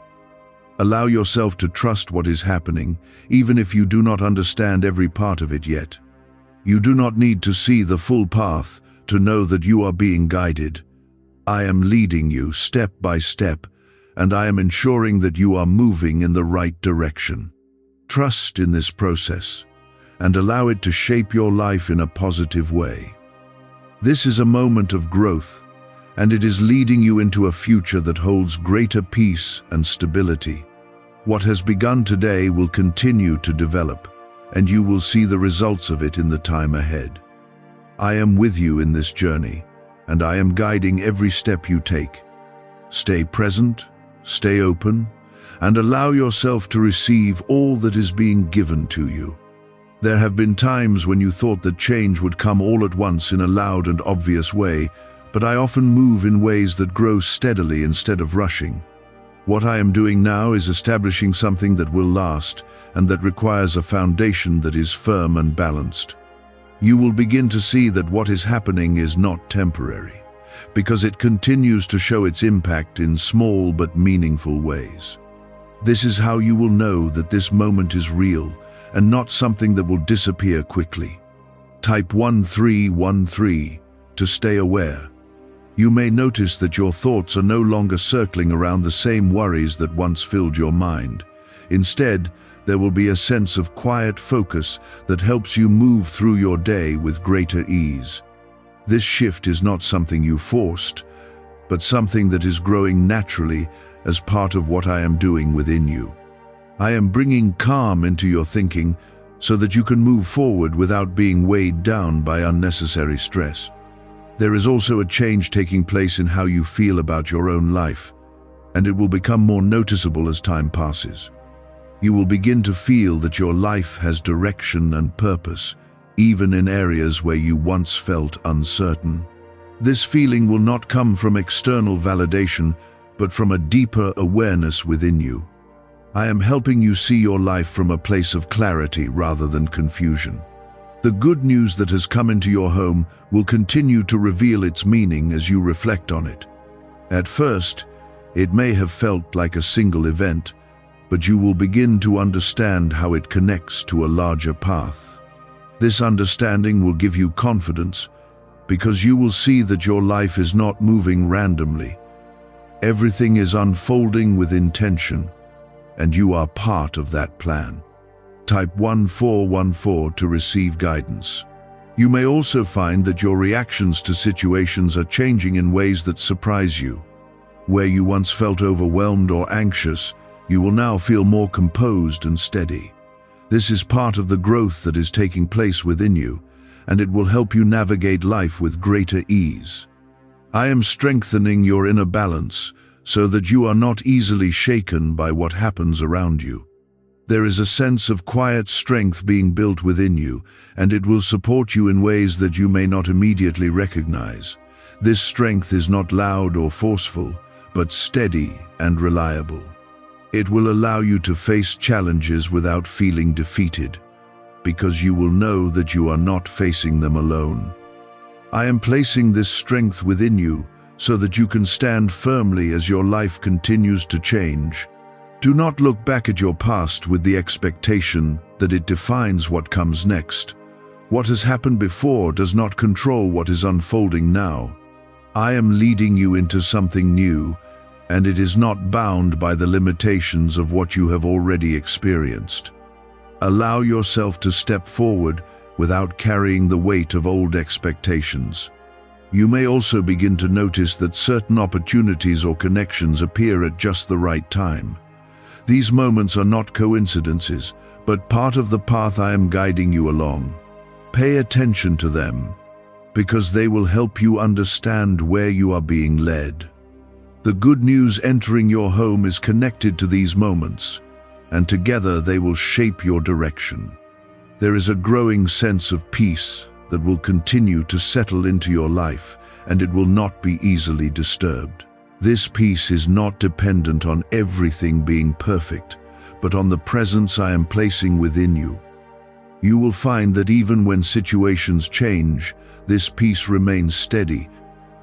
Allow yourself to trust what is happening, even if you do not understand every part of it yet. You do not need to see the full path to know that you are being guided. I am leading you step by step, and I am ensuring that you are moving in the right direction. Trust in this process, and allow it to shape your life in a positive way. This is a moment of growth, and it is leading you into a future that holds greater peace and stability. What has begun today will continue to develop, and you will see the results of it in the time ahead. I am with you in this journey, and I am guiding every step you take. Stay present, stay open, and allow yourself to receive all that is being given to you. There have been times when you thought that change would come all at once in a loud and obvious way, but I often move in ways that grow steadily instead of rushing. What I am doing now is establishing something that will last and that requires a foundation that is firm and balanced. You will begin to see that what is happening is not temporary, because it continues to show its impact in small but meaningful ways. This is how you will know that this moment is real and not something that will disappear quickly. Type 1313 to stay aware. You may notice that your thoughts are no longer circling around the same worries that once filled your mind. Instead, there will be a sense of quiet focus that helps you move through your day with greater ease. This shift is not something you forced, but something that is growing naturally as part of what I am doing within you. I am bringing calm into your thinking so that you can move forward without being weighed down by unnecessary stress. There is also a change taking place in how you feel about your own life, and it will become more noticeable as time passes. You will begin to feel that your life has direction and purpose, even in areas where you once felt uncertain. This feeling will not come from external validation, but from a deeper awareness within you. I am helping you see your life from a place of clarity rather than confusion. The good news that has come into your home will continue to reveal its meaning as you reflect on it. At first, it may have felt like a single event, but you will begin to understand how it connects to a larger path. This understanding will give you confidence, because you will see that your life is not moving randomly. Everything is unfolding with intention, and you are part of that plan. Type 1414 to receive guidance. You may also find that your reactions to situations are changing in ways that surprise you. Where you once felt overwhelmed or anxious, you will now feel more composed and steady. This is part of the growth that is taking place within you, and it will help you navigate life with greater ease. I am strengthening your inner balance so that you are not easily shaken by what happens around you. There is a sense of quiet strength being built within you, and it will support you in ways that you may not immediately recognize. This strength is not loud or forceful, but steady and reliable. It will allow you to face challenges without feeling defeated, because you will know that you are not facing them alone. I am placing this strength within you so that you can stand firmly as your life continues to change. Do not look back at your past with the expectation that it defines what comes next. What has happened before does not control what is unfolding now. I am leading you into something new, and it is not bound by the limitations of what you have already experienced. Allow yourself to step forward without carrying the weight of old expectations. You may also begin to notice that certain opportunities or connections appear at just the right time. These moments are not coincidences, but part of the path I am guiding you along. Pay attention to them, because they will help you understand where you are being led. The good news entering your home is connected to these moments, and together they will shape your direction. There is a growing sense of peace that will continue to settle into your life, and it will not be easily disturbed. This peace is not dependent on everything being perfect, but on the presence I am placing within you. You will find that even when situations change, this peace remains steady.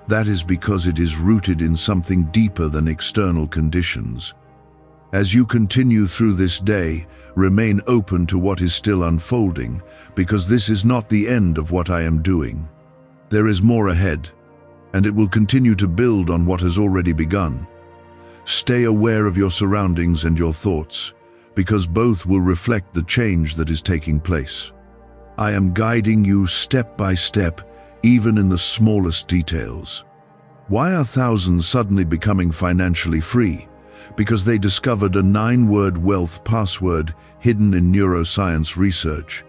That is because it is rooted in something deeper than external conditions. As you continue through this day, remain open to what is still unfolding, because this is not the end of what I am doing. There is more ahead, and it will continue to build on what has already begun. Stay aware of your surroundings and your thoughts, because both will reflect the change that is taking place. I am guiding you step by step, even in the smallest details. Why are thousands suddenly becoming financially free? Because they discovered a 9-word wealth password hidden in neuroscience research.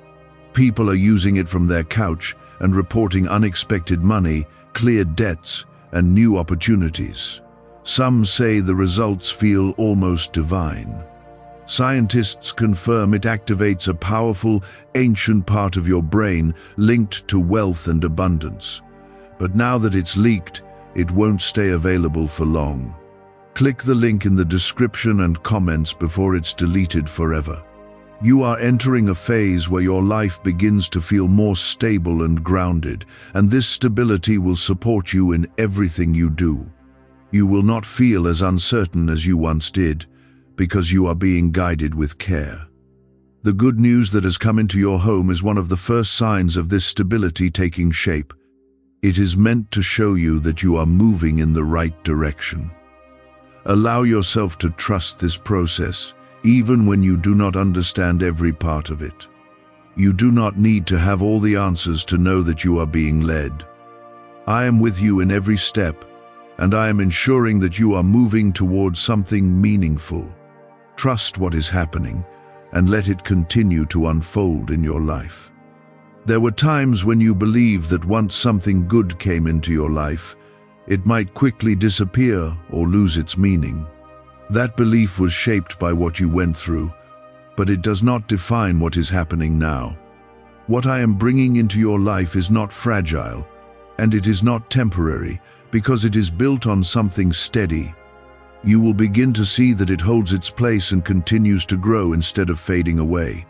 People are using it from their couch and reporting unexpected money, cleared debts, and new opportunities. Some say the results feel almost divine. Scientists confirm it activates a powerful, ancient part of your brain linked to wealth and abundance. But now that it's leaked, it won't stay available for long. Click the link in the description and comments before it's deleted forever. You are entering a phase where your life begins to feel more stable and grounded, and this stability will support you in everything you do. You will not feel as uncertain as you once did, because you are being guided with care. The good news that has come into your home is one of the first signs of this stability taking shape. It is meant to show you that you are moving in the right direction. Allow yourself to trust this process, even when you do not understand every part of it. You do not need to have all the answers to know that you are being led. I am with you in every step, and I am ensuring that you are moving towards something meaningful. Trust what is happening, and let it continue to unfold in your life. There were times when you believed that once something good came into your life, it might quickly disappear or lose its meaning. That belief was shaped by what you went through, but it does not define what is happening now. What I am bringing into your life is not fragile, and it is not temporary, because it is built on something steady. You will begin to see that it holds its place and continues to grow instead of fading away.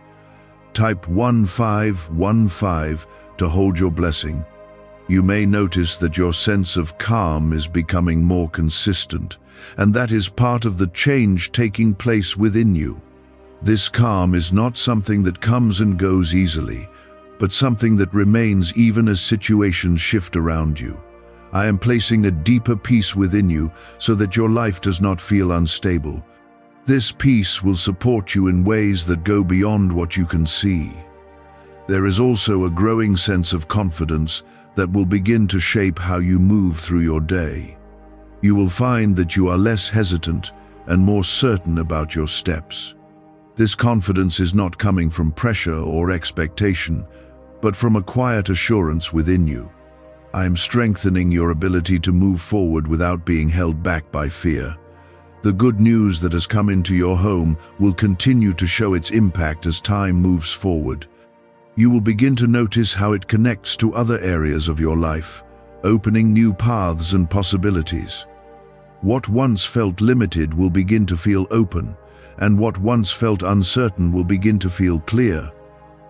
Type 1515 to hold your blessing. You may notice that your sense of calm is becoming more consistent, and that is part of the change taking place within you. This calm is not something that comes and goes easily, but something that remains even as situations shift around you. I am placing a deeper peace within you so that your life does not feel unstable. This peace will support you in ways that go beyond what you can see. There is also a growing sense of confidence that will begin to shape how you move through your day. You will find that you are less hesitant and more certain about your steps. This confidence is not coming from pressure or expectation, but from a quiet assurance within you. I am strengthening your ability to move forward without being held back by fear. The good news that has come into your home will continue to show its impact as time moves forward. You will begin to notice how it connects to other areas of your life, opening new paths and possibilities. What once felt limited will begin to feel open, and what once felt uncertain will begin to feel clear.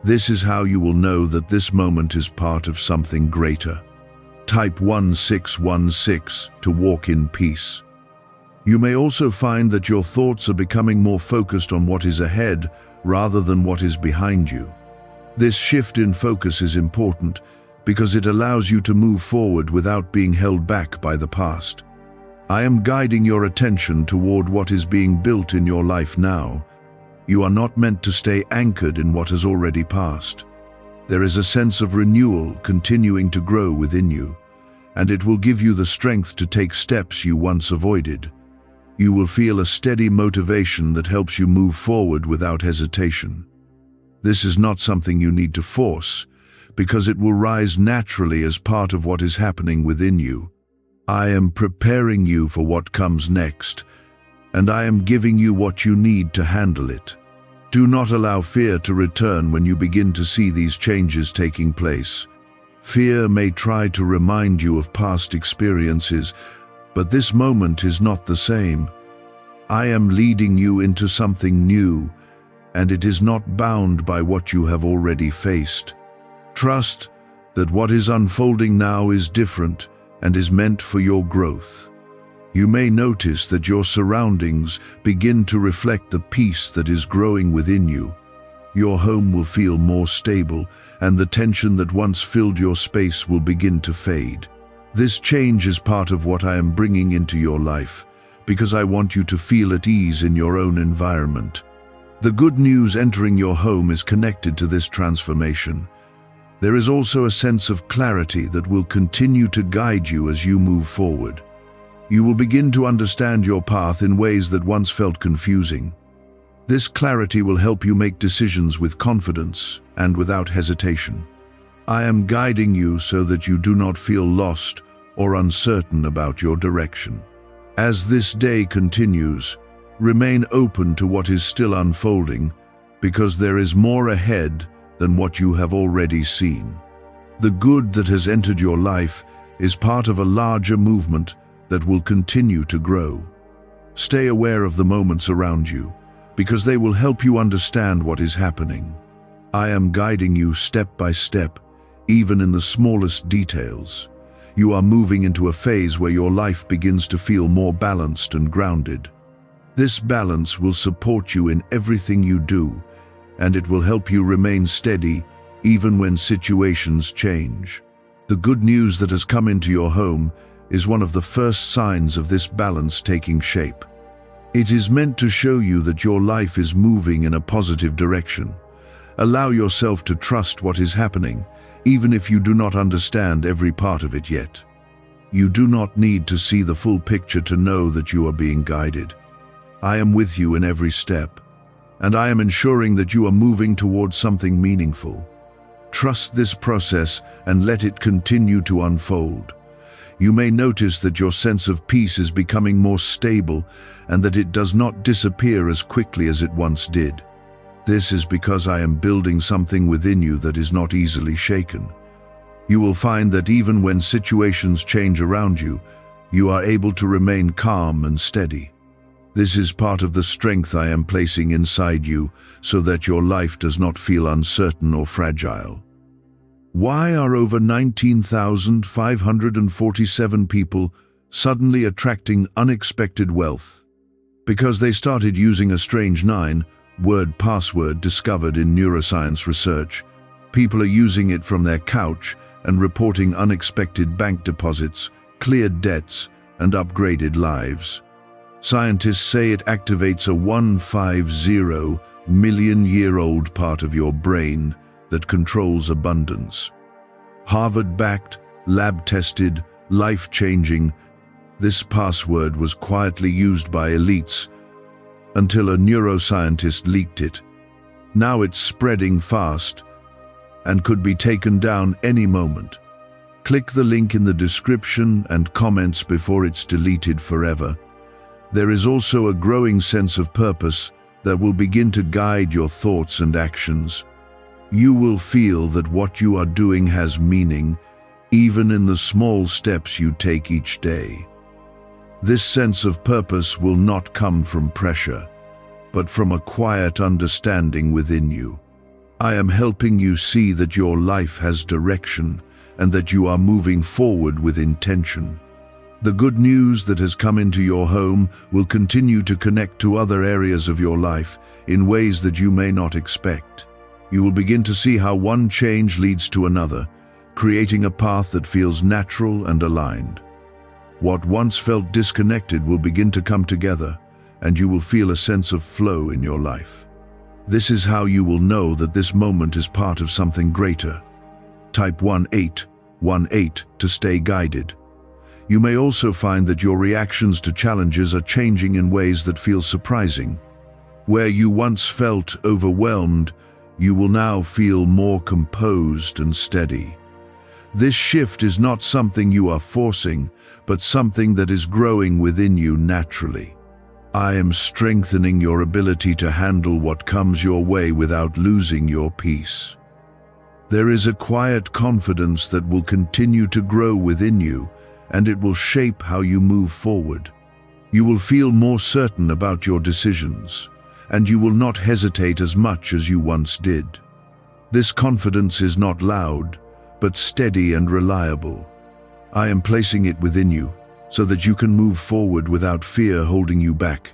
This is how you will know that this moment is part of something greater. Type 1616 to walk in peace. You may also find that your thoughts are becoming more focused on what is ahead rather than what is behind you. This shift in focus is important because it allows you to move forward without being held back by the past. I am guiding your attention toward what is being built in your life now. You are not meant to stay anchored in what has already passed. There is a sense of renewal continuing to grow within you, and it will give you the strength to take steps you once avoided. You will feel a steady motivation that helps you move forward without hesitation. This is not something you need to force, because it will rise naturally as part of what is happening within you. I am preparing you for what comes next, and I am giving you what you need to handle it. Do not allow fear to return when you begin to see these changes taking place. Fear may try to remind you of past experiences, but this moment is not the same. I am leading you into something new, and it is not bound by what you have already faced. Trust that what is unfolding now is different and is meant for your growth. You may notice that your surroundings begin to reflect the peace that is growing within you. Your home will feel more stable, and the tension that once filled your space will begin to fade. This change is part of what I am bringing into your life, because I want you to feel at ease in your own environment. The good news entering your home is connected to this transformation. There is also a sense of clarity that will continue to guide you as you move forward. You will begin to understand your path in ways that once felt confusing. This clarity will help you make decisions with confidence and without hesitation. I am guiding you so that you do not feel lost or uncertain about your direction. As this day continues, remain open to what is still unfolding, because there is more ahead than what you have already seen. The good that has entered your life is part of a larger movement that will continue to grow. Stay aware of the moments around you, because they will help you understand what is happening. I am guiding you step by step, even in the smallest details. You are moving into a phase where your life begins to feel more balanced and grounded. This balance will support you in everything you do, and it will help you remain steady even when situations change. The good news that has come into your home is one of the first signs of this balance taking shape. It is meant to show you that your life is moving in a positive direction. Allow yourself to trust what is happening, even if you do not understand every part of it yet. You do not need to see the full picture to know that you are being guided. I am with you in every step, and I am ensuring that you are moving towards something meaningful. Trust this process and let it continue to unfold. You may notice that your sense of peace is becoming more stable and that it does not disappear as quickly as it once did. This is because I am building something within you that is not easily shaken. You will find that even when situations change around you, you are able to remain calm and steady. This is part of the strength I am placing inside you so that your life does not feel uncertain or fragile. Why are over 19,547 people suddenly attracting unexpected wealth? Because they started using a strange 9-word password discovered in neuroscience research. People are using it from their couch and reporting unexpected bank deposits, cleared debts, and upgraded lives. Scientists say it activates a 150-million-year-old part of your brain that controls abundance. Harvard-backed, lab-tested, life-changing, this password was quietly used by elites until a neuroscientist leaked it. Now it's spreading fast and could be taken down any moment. Click the link in the description and comments before it's deleted forever. There is also a growing sense of purpose that will begin to guide your thoughts and actions. You will feel that what you are doing has meaning, even in the small steps you take each day. This sense of purpose will not come from pressure, but from a quiet understanding within you. I am helping you see that your life has direction and that you are moving forward with intention. The good news that has come into your home will continue to connect to other areas of your life in ways that you may not expect. You will begin to see how one change leads to another, creating a path that feels natural and aligned. What once felt disconnected will begin to come together, and you will feel a sense of flow in your life. This is how you will know that this moment is part of something greater. Type 1818 to stay guided. You may also find that your reactions to challenges are changing in ways that feel surprising. Where you once felt overwhelmed, you will now feel more composed and steady. This shift is not something you are forcing, but something that is growing within you naturally. I am strengthening your ability to handle what comes your way without losing your peace. There is a quiet confidence that will continue to grow within you, and it will shape how you move forward. You will feel more certain about your decisions, and you will not hesitate as much as you once did. This confidence is not loud, but steady and reliable. I am placing it within you, so that you can move forward without fear holding you back.